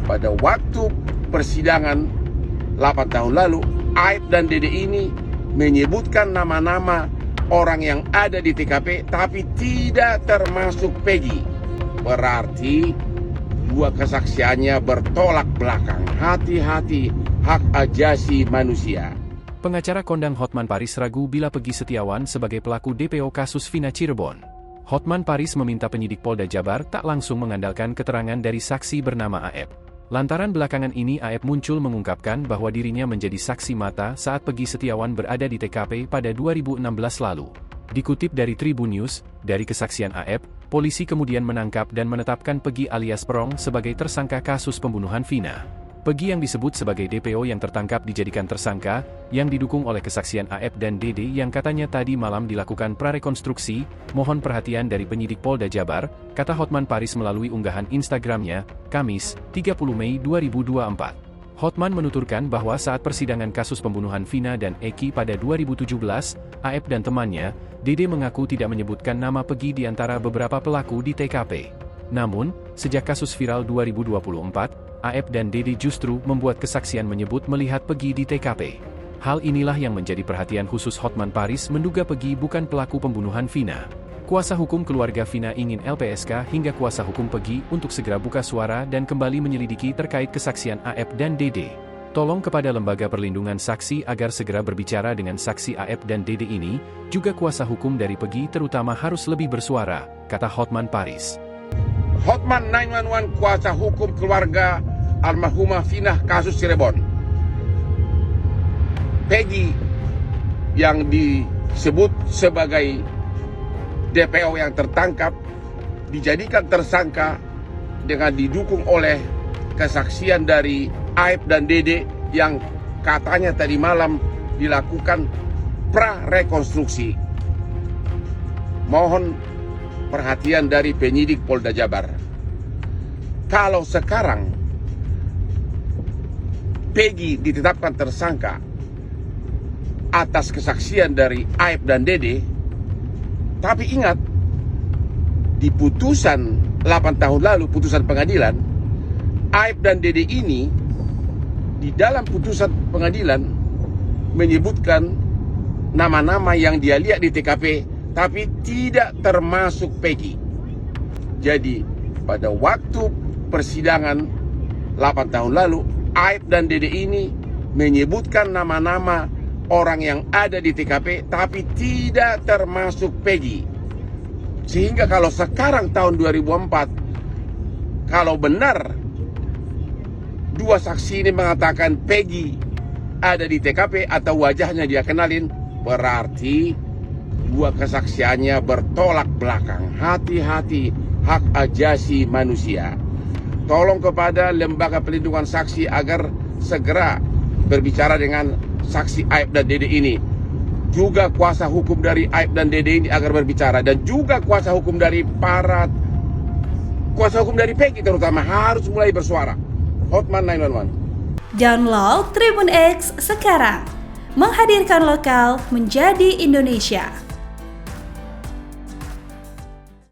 pada waktu persidangan 8 tahun lalu, Aib dan Dede ini menyebutkan nama-nama orang yang ada di TKP tapi tidak termasuk Peggy. Berarti dua kesaksiannya bertolak belakang. Hati-hati, hak ajasi manusia. Pengacara kondang Hotman Paris ragu bila Peggy Setiawan sebagai pelaku DPO kasus Vina Cirebon. Hotman Paris meminta penyidik Polda Jabar tak langsung mengandalkan keterangan dari saksi bernama Aeb. Lantaran belakangan ini Aeb muncul mengungkapkan bahwa dirinya menjadi saksi mata saat Peggy Setiawan berada di TKP pada 2016 lalu. Dikutip dari Tribun News, dari kesaksian Aeb, polisi kemudian menangkap dan menetapkan Peggy alias Perong sebagai tersangka kasus pembunuhan Vina. Peggy yang disebut sebagai DPO yang tertangkap dijadikan tersangka, yang didukung oleh kesaksian Aeb dan Dede yang katanya tadi malam dilakukan prarekonstruksi. Mohon perhatian dari penyidik Polda Jabar, kata Hotman Paris melalui unggahan Instagramnya, Kamis, 30 Mei 2024. Hotman menuturkan bahwa saat persidangan kasus pembunuhan Vina dan Eki pada 2017, Aeb dan temannya, Dede mengaku tidak menyebutkan nama Peggy di antara beberapa pelaku di TKP. Namun, sejak kasus viral 2024, Aeb dan Dede justru membuat kesaksian menyebut melihat Peggy di TKP. Hal inilah yang menjadi perhatian khusus Hotman Paris menduga Peggy bukan pelaku pembunuhan Vina. Kuasa hukum keluarga Vina ingin LPSK hingga kuasa hukum Peggy untuk segera buka suara dan kembali menyelidiki terkait kesaksian Aeb dan Dede. Tolong kepada Lembaga Perlindungan Saksi agar segera berbicara dengan saksi Aeb dan Dede ini, juga kuasa hukum dari Peggy terutama harus lebih bersuara, kata Hotman Paris. Hotman 911 kuasa hukum keluarga almarhumah Vina kasus Cirebon. Peggy yang disebut sebagai DPO yang tertangkap dijadikan tersangka dengan didukung oleh kesaksian dari Aeb dan Dede yang katanya tadi malam dilakukan prarekonstruksi. Mohon perhatian dari penyidik Polda Jabar. Kalau sekarang Peggy ditetapkan tersangka atas kesaksian dari Aeb dan Dede, tapi ingat, di putusan 8 tahun lalu, putusan pengadilan, Aeb dan Dede ini di dalam putusan pengadilan menyebutkan nama-nama yang dia lihat di TKP tapi tidak termasuk Peggy. Jadi pada waktu persidangan 8 tahun lalu, Aeb dan Dede ini menyebutkan nama-nama orang yang ada di TKP tapi tidak termasuk Peggy. Sehingga kalau sekarang tahun 2004, kalau benar dua saksi ini mengatakan Peggy ada di TKP atau wajahnya dia kenalin, berarti dua kesaksiannya bertolak belakang. Hati-hati, hak ajasi manusia. Tolong kepada Lembaga Perlindungan Saksi agar segera berbicara dengan saksi Aeb dan Dede ini. Juga kuasa hukum dari Aeb dan Dede ini agar berbicara. Dan juga kuasa hukum dari kuasa hukum dari Peggy terutama harus mulai bersuara. Hotman 911. Download Tribun X sekarang. Menghadirkan lokal menjadi Indonesia.